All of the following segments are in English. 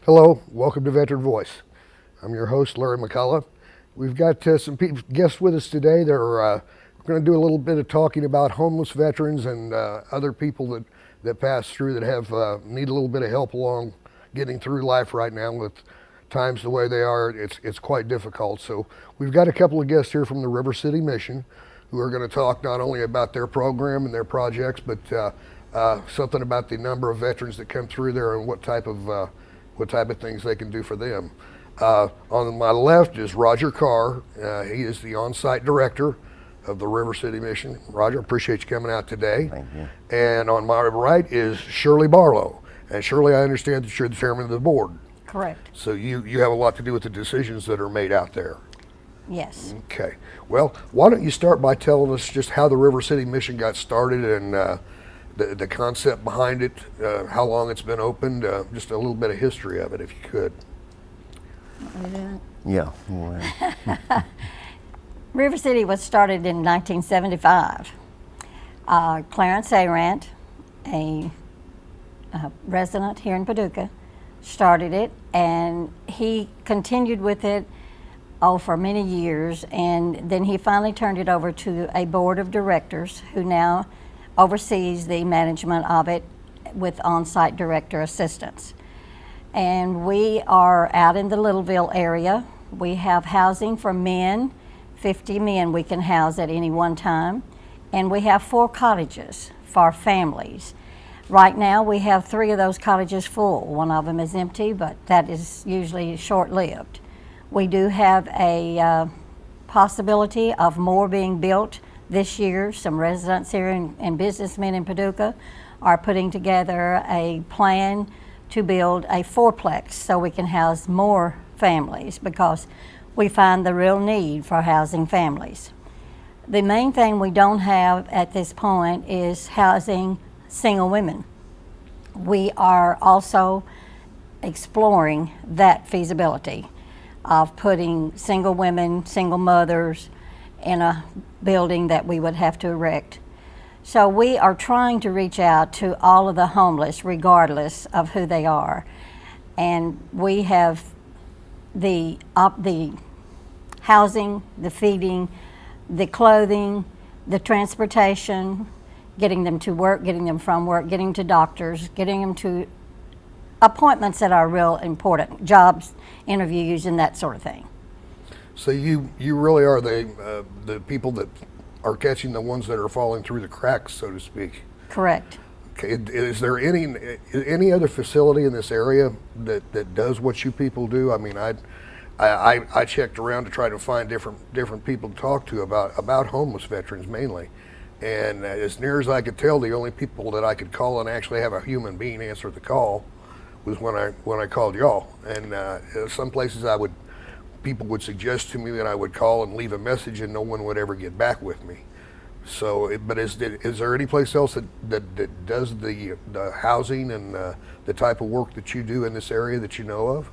Hello, welcome to Veteran Voice. I'm your host, Larry McCullaugh. We've got some guests with us today. We're going to do a little bit of talking about homeless veterans and other people that pass through that have need a little bit of help along getting through life right now with times the way they are. It's quite difficult. So we've got a couple of guests here from the River City Mission who are going to talk not only about their program and their projects, but something about the number of veterans that come through there and what type of things they can do for them. On my left is Roger Carr. He is the on-site director of the River City Mission. Roger, appreciate you coming out today. Thank you. And on my right is Shirley Barlow. And Shirley, I understand that you're the chairman of the board. Correct. So you have a lot to do with the decisions that are made out there. Yes. Okay. Well, why don't you start by telling us just how the River City Mission got started and the concept behind it, how long it's been opened, just a little bit of history of it, if you could. Yeah. River City was started in 1975. Clarence Arant, a resident here in Paducah, started it, and he continued with it for many years, and then he finally turned it over to a board of directors who now oversees the management of it with on-site director assistance. And we are out in the Littleville area. We have housing for men, 50 men we can house at any one time, and we have 4 cottages for families. Right now we have 3 of those cottages full. One of them is empty, but that is usually short-lived. We do have a possibility of more being built this year. Some residents here and businessmen in Paducah are putting together a plan to build a 4-plex so we can house more families, because we find the real need for housing families. The main thing we don't have at this point is housing single women. We are also exploring that feasibility of putting single women, single mothers in a building that we would have to erect. So we are trying to reach out to all of the homeless regardless of who they are. And we have the housing, the feeding, the clothing, the transportation, getting them to work, getting them from work, getting to doctors, getting them to appointments that are real important, jobs, interviews, and that sort of thing. So you really are the people that are catching the ones that are falling through the cracks, so to speak. Correct. Okay. Is there any other facility in this area that does what you people do? I mean, I checked around to try to find different people to talk to about homeless veterans mainly, and as near as I could tell, the only people that I could call and actually have a human being answer the call was when I called y'all. And some places people would suggest to me that I would call and leave a message, and no one would ever get back with me. So, but is there any place else that does the housing and the type of work that you do in this area that you know of?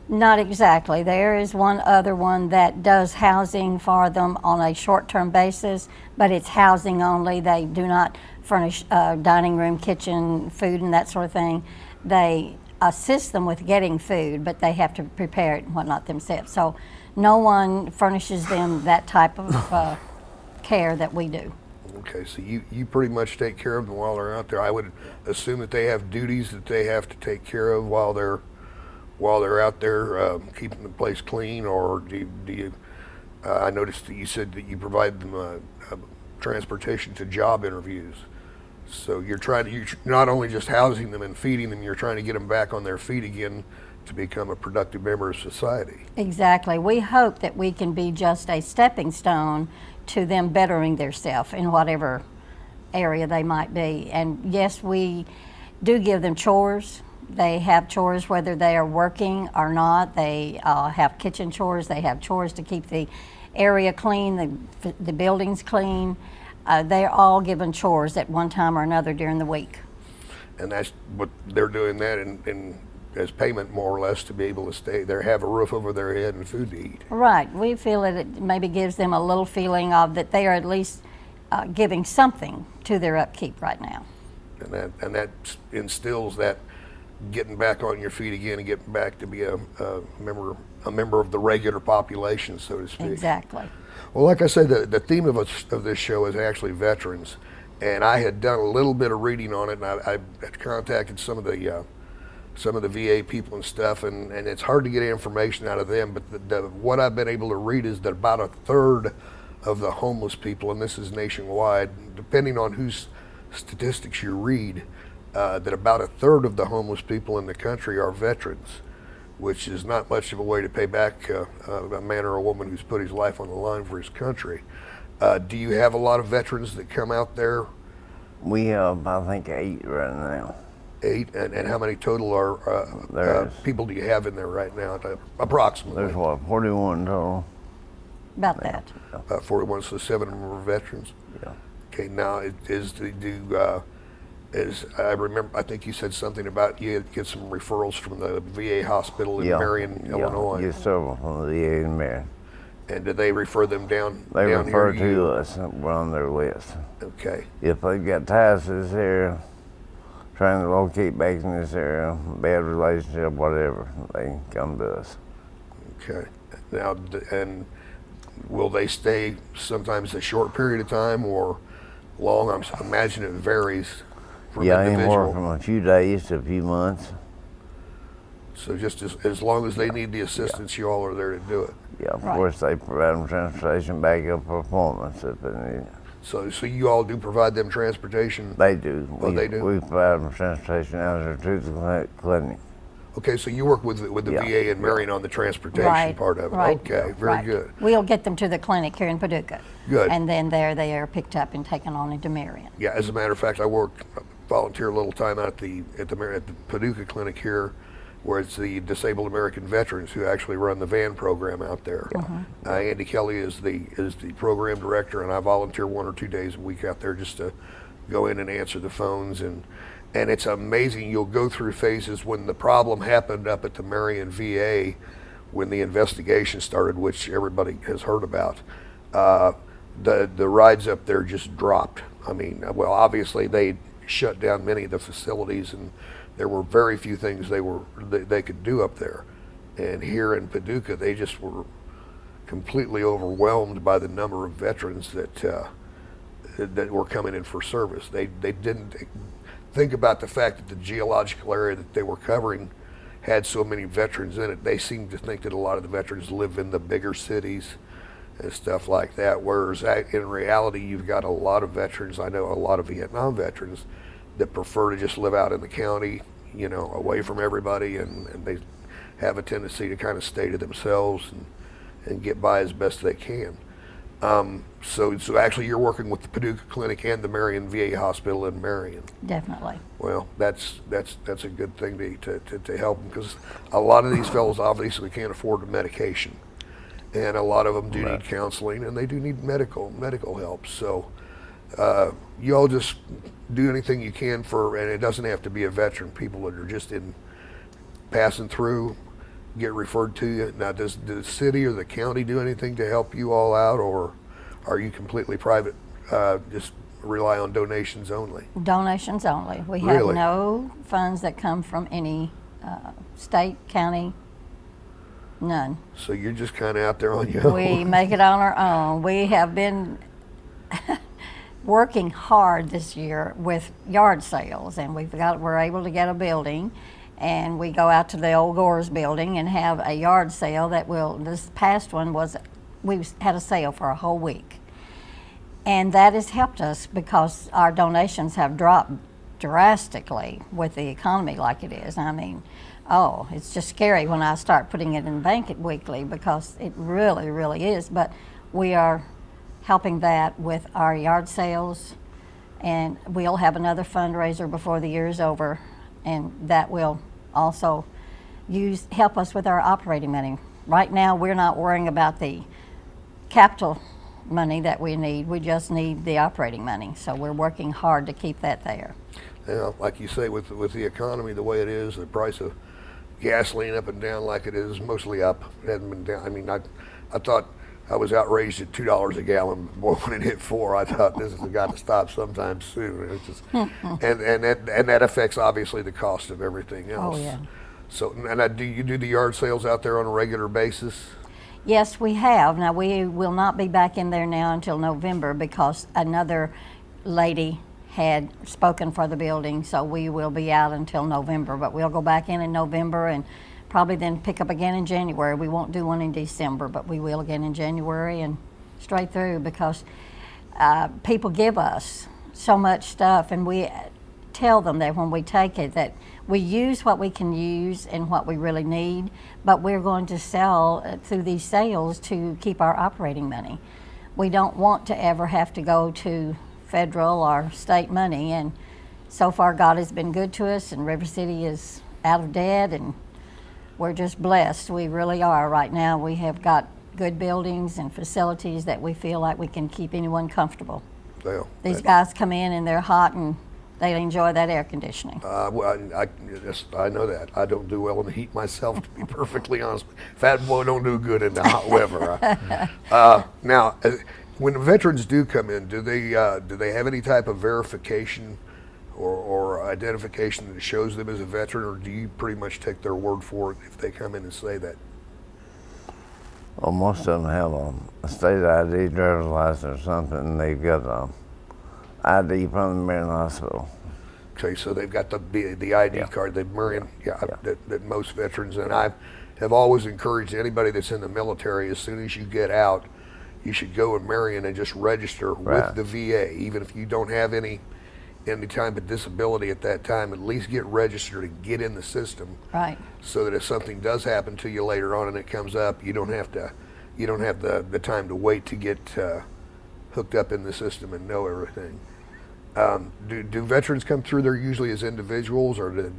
Not exactly. There is one other one that does housing for them on a short-term basis, but it's housing only. They do not furnish dining room, kitchen, food, and that sort of thing. They assist them with getting food, but they have to prepare it and whatnot themselves. So no one furnishes them that type of care that we do. Okay, so you pretty much take care of them while they're out there. I would assume that they have duties that they have to take care of while they're out there keeping the place clean, or do you I noticed that you said that you provide them transportation to job interviews. So you're not only just housing them and feeding them, you're trying to get them back on their feet again to become a productive member of society. Exactly. We hope that we can be just a stepping stone to them bettering themselves in whatever area they might be. And yes, we do give them chores. They have chores whether they are working or not. They have kitchen chores. They have chores to keep the area clean, the buildings clean. They're all given chores at one time or another during the week. And that's what they're doing that in as payment, more or less, to be able to stay there, have a roof over their head and food to eat. Right. We feel that it maybe gives them a little feeling of that they are at least giving something to their upkeep right now. And that instills that getting back on your feet again and getting back to be a member of the regular population, so to speak. Exactly. Well, like I said, the theme of this show is actually veterans, and I had done a little bit of reading on it, and I had contacted some of the VA people and stuff, and it's hard to get information out of them, but what I've been able to read is that about a third of the homeless people, and this is nationwide, depending on whose statistics you read, that about a third of the homeless people in the country are veterans, which is not much of a way to pay back a man or a woman who's put his life on the line for his country. Do you have a lot of veterans that come out there? We have, I think, 8 right now. 8, and how many total people do you have in there right now, approximately? There's 41 total. About that. 41, so 7 of them are veterans. Yeah. Okay, now I remember, I think you said something about you get some referrals from the VA hospital in Marion, Illinois. Yeah, several from the VA in Marion. And do they refer them down? They down refer here to us. We're on their list. Okay. If they've got ties to this area, trying to locate back in this area, bad relationship, whatever, they come to us. Okay. Now, and will they stay sometimes a short period of time or long? I imagine it varies from individual. Anywhere from a few days to a few months. So just as long as they need the assistance, you all are there to do it. Yeah, of Right. course they provide them transportation back up for appointments if they need it. So you all do provide them transportation? They do. Oh, they do? We provide them transportation out there to the clinic. Okay, so you work with the VA in Marion on the transportation part of it. Right. Okay, very good. We'll get them to the clinic here in Paducah. Good. And then there they are picked up and taken on into Marion. Yeah, as a matter of fact, I volunteer a little time out at the Paducah clinic here, where it's the disabled American veterans who actually run the van program out there. Andy Kelly is the program director, and I volunteer 1 or 2 days a week out there just to go in and answer the phones, and it's amazing. You'll go through phases. When the problem happened up at the Marion VA, when the investigation started, which everybody has heard about, the rides up there just dropped. I mean, well, obviously they shut down many of the facilities, and there were very few things they could do up there. And here in Paducah, they just were completely overwhelmed by the number of veterans that were coming in for service. They didn't think about the fact that the geological area that they were covering had so many veterans in it. They seemed to think that a lot of the veterans live in the bigger cities and stuff like that, whereas in reality, you've got a lot of veterans. I know a lot of Vietnam veterans that prefer to just live out in the county, away from everybody, and they have a tendency to kind of stay to themselves and get by as best they can. So actually you're working with the Paducah Clinic and the Marion VA Hospital in Marion. Definitely. Well, that's a good thing to help them, because a lot of these fellows obviously can't afford the medication, and a lot of them do need counseling, and they do need medical help. So you all just do anything you can and it doesn't have to be a veteran. People that are just passing through get referred to you. Now, does the city or the county do anything to help you all out, or are you completely private, just rely on donations only? Donations only. We have Really? no funds that come from any state, county, none. So you're just kind of out there on your own. We make it on our own. We have been working hard this year with yard sales, and we're able to get a building, and we go out to the old Gore's building and have a yard sale this past one we had a sale for a whole week. And that has helped us because our donations have dropped drastically with the economy like it is. I mean, it's just scary when I start putting it in the bank weekly, because it really, really is. But we are helping that with our yard sales, and we'll have another fundraiser before the year is over, and that will also help us with our operating money. Right now, we're not worrying about the capital money that we need. We just need the operating money. So we're working hard to keep that there. Yeah, like you say, with the economy the way it is, the price of gasoline up and down like it is, mostly up. It hasn't been down. I mean, I thought I was outraged at $2 a gallon. Boy, when it hit $4, I thought this has got to stop sometime soon. It's just, and that affects obviously the cost of everything else. Oh, yeah. So, and do you do the yard sales out there on a regular basis? Yes, we have. Now, we will not be back in there now until November because another lady had spoken for the building, so we will be out until November. But we'll go back in November and probably then pick up again in January. We won't do one in December, but we will again in January and straight through because people give us so much stuff, and we tell them that when we take it that we use what we can use and what we really need, but we're going to sell through these sales to keep our operating money. We don't want to ever have to go to federal or state money, and so far God has been good to us, and River City is out of debt, and we're just blessed. We really are right now. We have got good buildings and facilities that we feel like we can keep anyone comfortable. Well, These guys come in and they're hot and they enjoy that air conditioning. well, I know that. I don't do well in the heat myself, to be perfectly honest. Fat boy don't do good in the hot weather. Now, when veterans do come in, do they have any type of verification or identification that shows them as a veteran, or do you pretty much take their word for it if they come in and say that? Well, most of them have a state ID, driver's license or something. They've got a ID from the Marion Hospital. Okay, so they've got the ID card, the Marion, that most veterans, and I have always encouraged anybody that's in the military, as soon as you get out, you should go in Marion and just register with the VA, even if you don't have any type of disability at that time. At least get registered and get in the system, Right. so that if something does happen to you later on and it comes up, you don't have the time to wait to get hooked up in the system and know everything. Do veterans come through there usually as individuals, or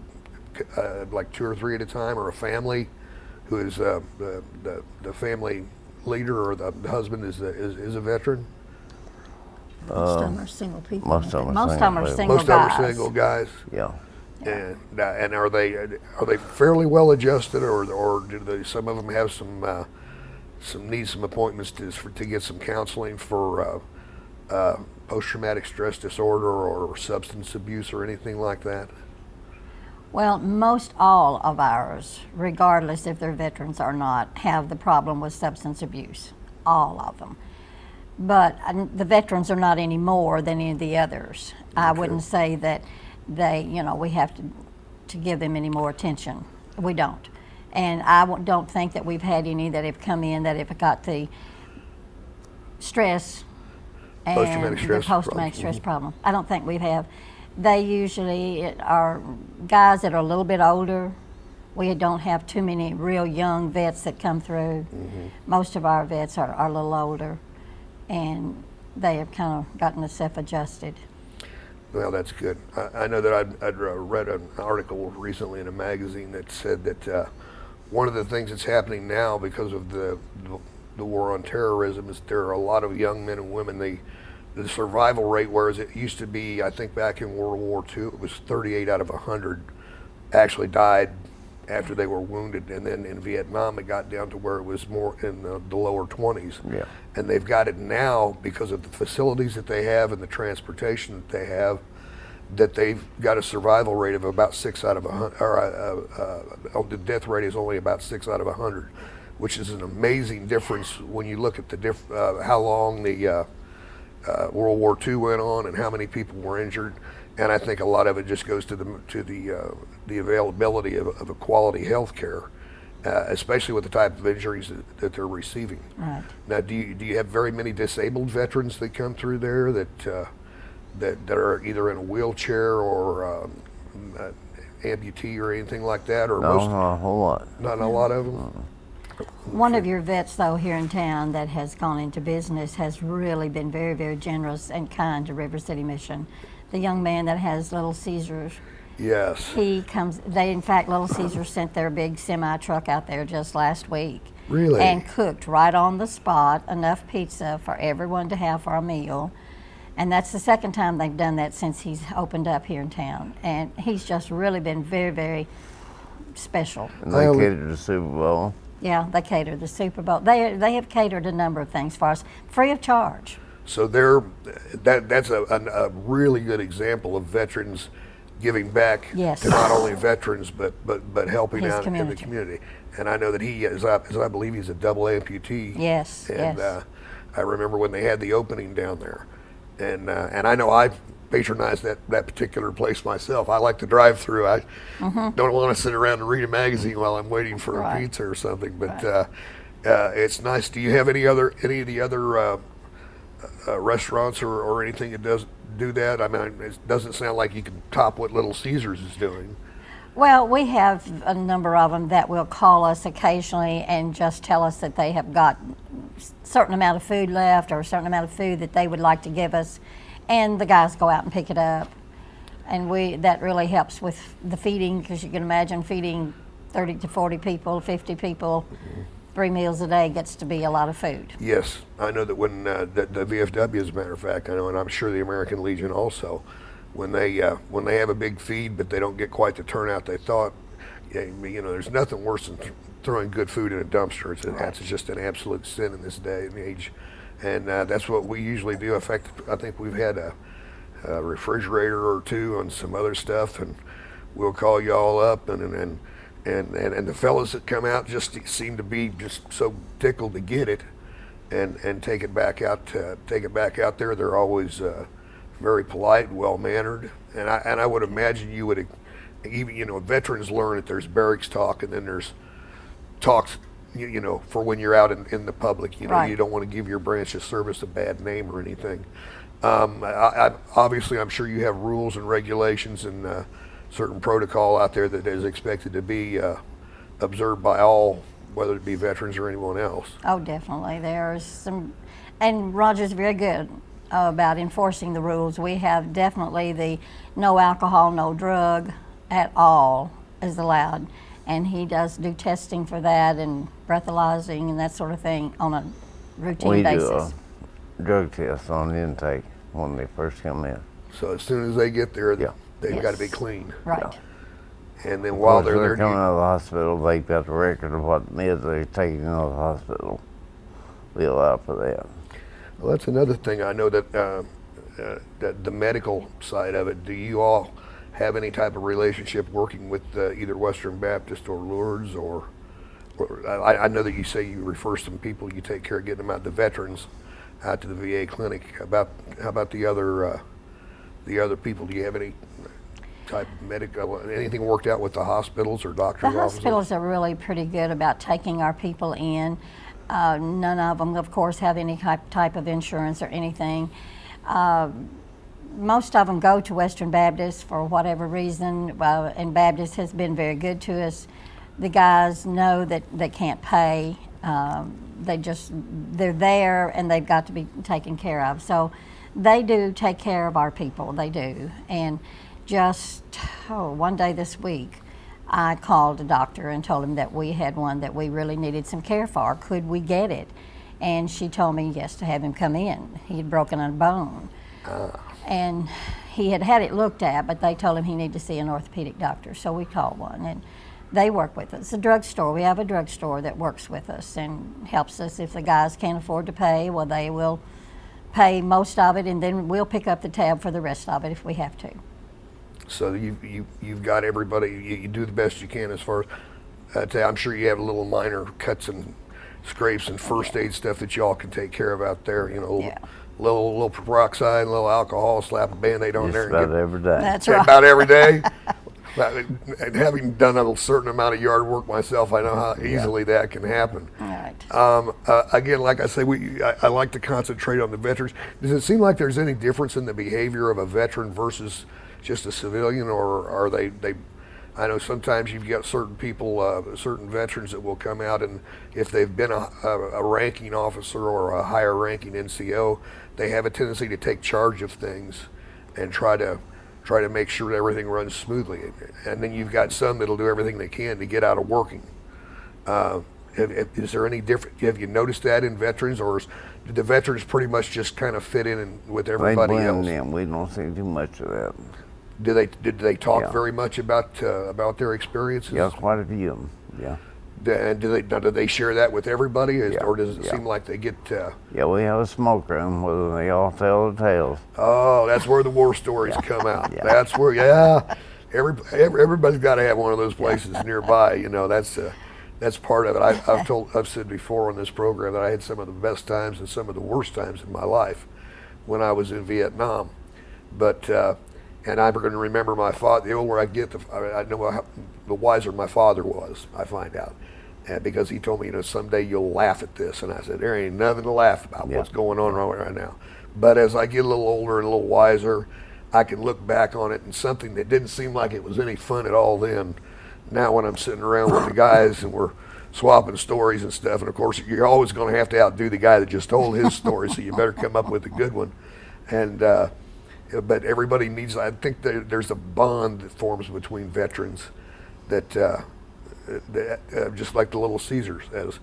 like 2 or 3 at a time, or a family who is the family leader or the husband is a veteran? Most of them are single people. most of them are Most of them are single single Most of them guys. are single guys. Yeah. And are they fairly well adjusted, or do some of them have some appointments to get some counseling for post-traumatic stress disorder or substance abuse or anything like that? Well, most all of ours, regardless if they're veterans or not, have the problem with substance abuse. All of them. But the veterans are not any more than any of the others. I wouldn't say that we have to give them any more attention. We don't. And I don't think that we've had any that have come in that have got the stress and Post-traumatic post-traumatic stress problem. I don't think we have. They usually are guys that are a little bit older. We don't have too many real young vets that come through. Mm-hmm. Most of our vets are a little older, and they have kind of gotten themselves adjusted. Well, that's good. I know that I'd read an article recently in a magazine that said that one of the things that's happening now because of the war on terrorism is there are a lot of young men and women. The survival rate, whereas it used to be, I think back in World War II, it was 38 out of 100 actually died after they were wounded, and then in Vietnam it got down to where it was more in the lower 20s. Yeah. And they've got it now because of the facilities that they have and the transportation that they have, that they've got a survival rate of about 6 out of 100, or the death rate is only about 6 out of 100, which is an amazing difference when you look at how long the World War II went on and how many people were injured. And I think a lot of it just goes to the availability of a quality health care, especially with the type of injuries that they're receiving. Right. Now, do you have very many disabled veterans that come through there that are either in a wheelchair or amputee or anything like that? Or No, not a whole lot. Not a lot of them? One of your vets, though, here in town that has gone into business has really been very, very generous and kind to River City Mission. The young man that has Little Caesars. Yes. In fact, Little Caesars sent their big semi truck out there just last week. Really? And cooked right on the spot enough pizza for everyone to have for a meal. And that's the second time they've done that since he's opened up here in town. And he's just really been very, very special. And they catered to the Super Bowl. Yeah, they cater the Super Bowl. They have catered a number of things for us, free of charge. So that's a really good example of veterans giving back Yes. to not only veterans but helping His out in the community. community. And I know that he is, as I believe, he's a double amputee. Yes, And yes. I remember when they had the opening down there, and I know I patronized that particular place myself. I like to drive through. I don't want to sit around and read a magazine while I'm waiting for a Right. pizza or something. But it's nice. Do you have any of the other restaurants or anything that does do that? I mean, it doesn't sound like you can top what Little Caesars is doing. Well, we have a number of them that will call us occasionally and just tell us that they have got a certain amount of food left or a certain amount of food that they would like to give us, and the guys go out and pick it up. And that really helps with the feeding, because you can imagine feeding 30 to 40 people, 50 people, 3 meals a day gets to be a lot of food. Yes, I know that when the VFW, as a matter of fact, I know, and I'm sure the American Legion also, when they have a big feed but they don't get quite the turnout they thought, there's nothing worse than throwing good food in a dumpster. That's just an absolute sin in this day and age, and that's what we usually do. In fact, I think we've had a refrigerator or two on some other stuff, and we'll call you all up, and the fellas that come out just seem to be just so tickled to get it and take it back out there. They're always very polite, well mannered, and I would imagine you would even veterans learn that there's barracks talk, and then there's talks for when you're out in the public. Right. You don't want to give your branch of service a bad name or anything. Obviously, I'm sure you have rules and regulations and certain protocol out there that is expected to be observed by all, whether it be veterans or anyone else. Oh, definitely. There's some, and Roger's very good about enforcing the rules. We have definitely the no alcohol, no drug at all is allowed. And he does do testing for that and breathalyzing and that sort of thing on a routine We basis. do a drug test on the intake when they first come in. So as soon as they get there, Yeah. they've Yes. got to be clean. Right. And then while they're there, coming out of the hospital, they've got the record of what meds they're taking out of the hospital. We allow for that. well, that's another thing. I know that that the medical side of it. Do you all have any type of relationship working with either Western Baptist or Lourdes, or I know that you say you refer some people, you take care of getting them out, the veterans, out to the VA clinic. How about the other people? Do you have any type of medical, anything worked out with the hospitals or doctors' The offices? hospitals are really pretty good about taking our people in. None of them, of course, have any type of insurance or anything. Most of them go to Western Baptist for whatever reason, and Baptist has been very good to us. The guys know that they can't pay. They're there and they've got to be taken care of. So they do take care of our people, they do. And just one day this week, I called a doctor and told him that we had one that we really needed some care for. Could we get it? And she told me yes, to have him come in. He had broken a bone. And he had it looked at, but they told him he needed to see an orthopedic doctor. So we called one, and they work with us. A drugstore, we have a drugstore that works with us and helps us. If the guys can't afford to pay, well, they will pay most of it, and then we'll pick up the tab for the rest of it if we have to. So you've got everybody. You do the best you can as far as I'm sure you have little minor cuts and scrapes and first aid stuff that y'all can take care of out there. Yeah. Little peroxide, a little alcohol, slap a Band-Aid on Just there. about every day. That's right. About every day. And having done a certain amount of yard work myself, I know how easily that can happen. All right. Again, like I say, I like to concentrate on the veterans. Does it seem like there's any difference in the behavior of a veteran versus just a civilian, or are they? I know sometimes you've got certain people, certain veterans that will come out, and if they've been a ranking officer or a higher ranking NCO, they have a tendency to take charge of things and try to make sure that everything runs smoothly. And then you've got some that'll do everything they can to get out of working. Is there any different? Have you noticed that in veterans, or did the veterans pretty much just kind of fit in with everybody They else? blend in. We don't see too much of that. Did they talk Yeah. very much about their experiences? Yeah, quite a few of them. Yeah. And do they share that with everybody, Yeah, or does it yeah. seem like they get? Yeah, we have a smoke room where they all tell the tales. Oh, that's where the war stories come out. Yeah. That's where, everybody's got to have one of those places nearby. You know, that's part of it. I've said before on this program that I had some of the best times and some of the worst times in my life when I was in Vietnam. But and I'm going to remember my father. The older I get, I know how, the wiser my father was. I find out. Because he told me, someday you'll laugh at this. And I said, there ain't nothing to laugh about what's going on right now. But as I get a little older and a little wiser, I can look back on it and something that didn't seem like it was any fun at all then. Now when I'm sitting around with the guys and we're swapping stories and stuff, and of course you're always going to have to outdo the guy that just told his story, so you better come up with a good one. And but everybody needs, I think there's a bond that forms between veterans that just like the Little Caesar says,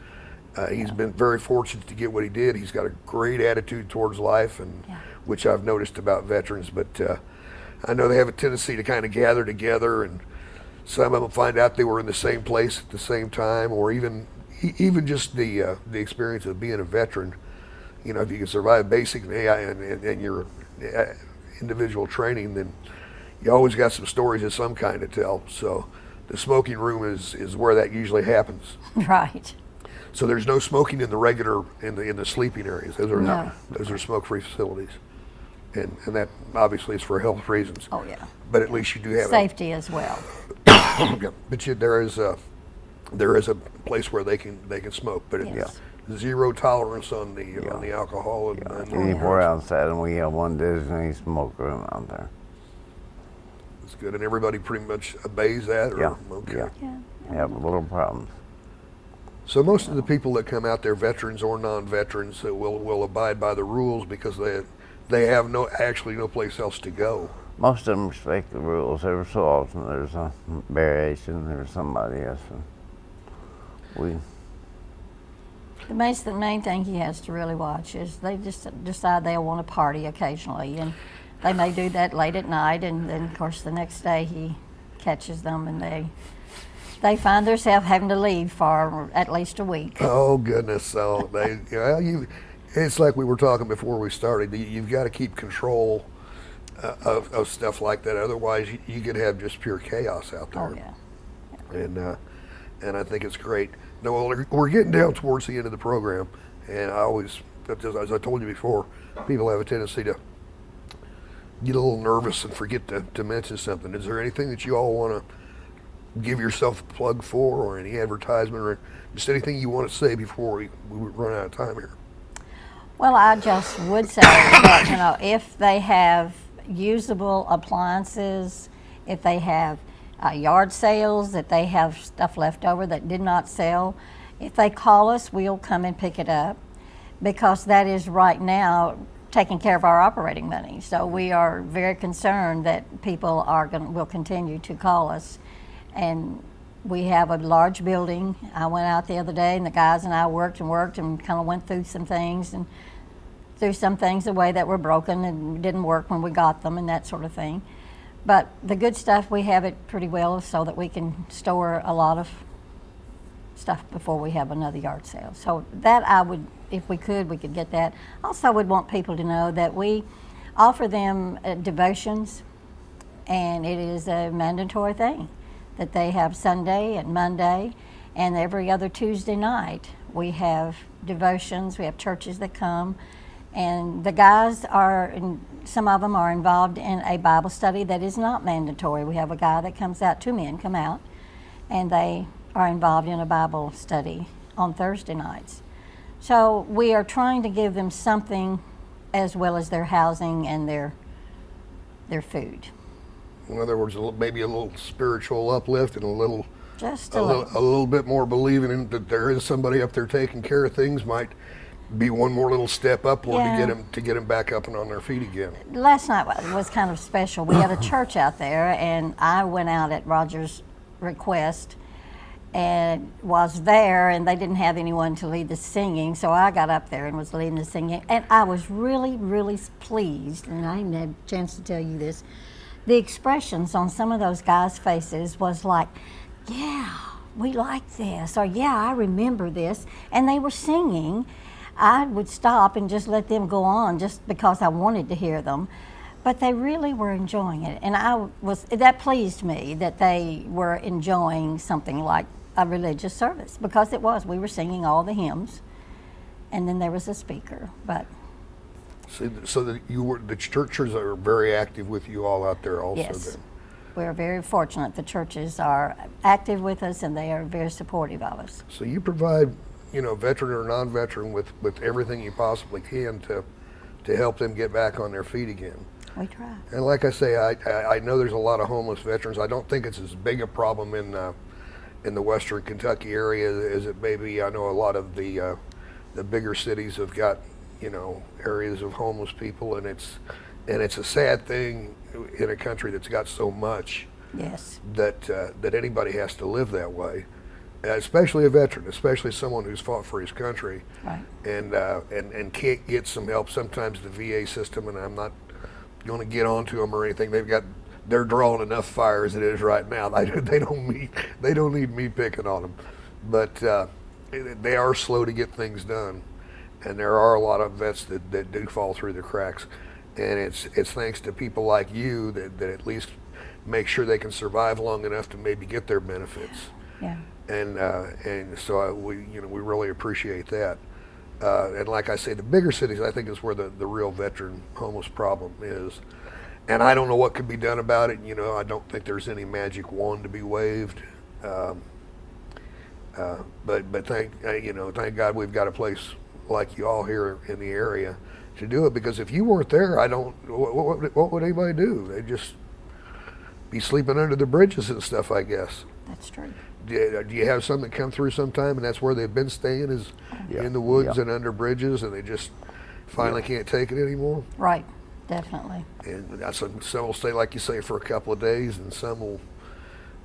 he's been very fortunate to get what he did. He's got a great attitude towards life, and which I've noticed about veterans. But I know they have a tendency to kind of gather together, and some of them find out they were in the same place at the same time, or even just the experience of being a veteran. If you can survive basic and your individual training, then you always got some stories of some kind to tell. So the smoking room is where that usually happens. Right. So there's no smoking in the regular in the sleeping areas. Those are No. Those are smoke-free facilities, and that obviously is for health reasons. Oh, yeah. But at least you do have Safety as well. But there is a place where they can smoke, but Yes. zero tolerance on the alcohol and Anywhere outside, and we have one designated smoke room out there. it's good, and everybody pretty much obeys that. Or, Yeah. Okay. Yeah. Yeah. Have little problems. So most of the people that come out there, veterans or non-veterans, will abide by the rules because they have no place else to go. Most of them respect the rules. Every so often there's a variation, there's somebody else. And The main thing he has to really watch is they just decide they'll want to party occasionally, and they may do that late at night, and then of course the next day he catches them, and they find themselves having to leave for at least a week. Oh goodness! So it's like we were talking before we started. You've got to keep control of stuff like that. Otherwise, you could have just pure chaos out there. Oh yeah. And I think it's great. No, we're getting down towards the end of the program, and as I told you before, people have a tendency to get a little nervous and forget to mention something. Is there anything that you all want to give yourself a plug for, or any advertisement, or just anything you want to say before we run out of time here? Well, I just would say that, if they have usable appliances, if they have yard sales, if they have stuff left over that did not sell, if they call us, we'll come and pick it up, because that is right now taking care of our operating money. So we are very concerned that people will continue to call us. And we have a large building. I went out the other day, and the guys and I worked and kind of went through some things, and threw some things away that were broken and didn't work when we got them, and that sort of thing. But the good stuff, we have it pretty well so that we can store a lot of stuff before we have another yard sale. So that if we could get that. Also, would want people to know that we offer them devotions, and it is a mandatory thing that they have Sunday and Monday, and every other Tuesday night we have devotions. We have churches that come, and the guys some of them are involved in a Bible study that is not mandatory. We have a guy that comes out, 2 men come out, and they are involved in a Bible study on Thursday nights. So we are trying to give them something as well as their housing and their food. In other words, maybe a little spiritual uplift and a little bit more believing in that there is somebody up there taking care of things might be one more little step upward to get them back up and on their feet again. Last night was kind of special. We had a church out there, and I went out at Roger's request and was there, and they didn't have anyone to lead the singing, so I got up there and was leading the singing, and I was really, really pleased, and I didn't have a chance to tell you this. The expressions on some of those guys' faces was like, yeah, we like this, or yeah, I remember this. And they were singing. I would stop and just let them go on just because I wanted to hear them. But they really were enjoying it. And that pleased me that they were enjoying something like a religious service, because it was. We were singing all the hymns, and then there was a speaker. But So that the churches are very active with you all out there also. yes, then. we're very fortunate. The churches are active with us, and they are very supportive of us. So you provide, veteran or non-veteran with everything you possibly can to help them get back on their feet again. We try. And like I say, I know there's a lot of homeless veterans. I don't think it's as big a problem in the Western Kentucky area as it may be. I know a lot of the bigger cities have got areas of homeless people, and it's a sad thing in a country that's got so much. Yes. That anybody has to live that way, especially a veteran, especially someone who's fought for his country, Right. and can't get some help. Sometimes the VA system, and I'm not going to get onto them or anything. They're drawing enough fire as it is right now. They don't need me picking on them, but they are slow to get things done, and there are a lot of vets that do fall through the cracks, and it's thanks to people like you that at least make sure they can survive long enough to maybe get their benefits. Yeah. And so we really appreciate that. And like I say, the bigger cities, I think, is where the real veteran homeless problem is. And I don't know what could be done about it. I don't think there's any magic wand to be waved. But thank God we've got a place like you all here in the area to do it. Because if you weren't there, what would anybody do? They'd just be sleeping under the bridges and stuff, I guess. That's true. Do you have some that come through sometime, and that's where they've been staying, is in the woods and under bridges, and they just finally can't take it anymore? Right. Definitely. And some will stay, like you say, for a couple of days, and some will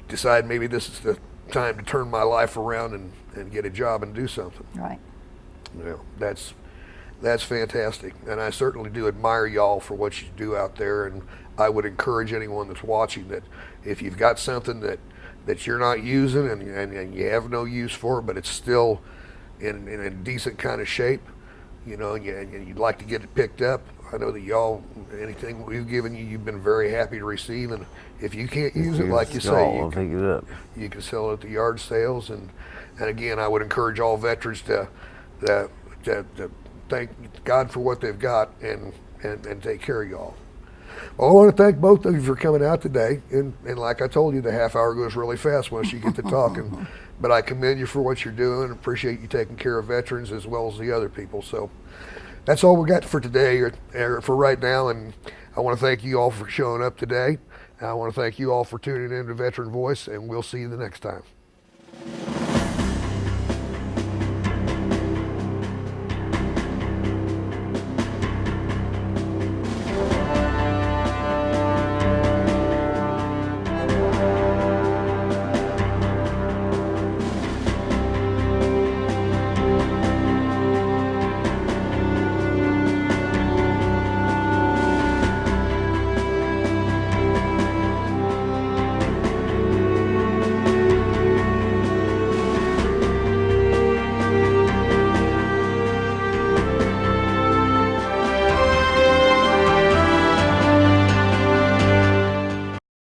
decide maybe this is the time to turn my life around and get a job and do something. Right. That's fantastic, and I certainly do admire y'all for what you do out there, and I would encourage anyone that's watching that if you've got something that you're not using and you have no use for it, but it's still in a decent kind of shape, and you'd like to get it picked up. I know that y'all, anything we've given you, you've been very happy to receive, and if you can't use it, like you say, I'll pick it up. You can sell it at the yard sales, and again, I would encourage all veterans to thank God for what they've got and take care of y'all. Well, I want to thank both of you for coming out today, and like I told you, the half hour goes really fast once you get to talking, but I commend you for what you're doing, appreciate you taking care of veterans as well as the other people. So that's all we got for today, or for right now, and I want to thank you all for showing up today. I want to thank you all for tuning in to Veteran Voice, and we'll see you the next time.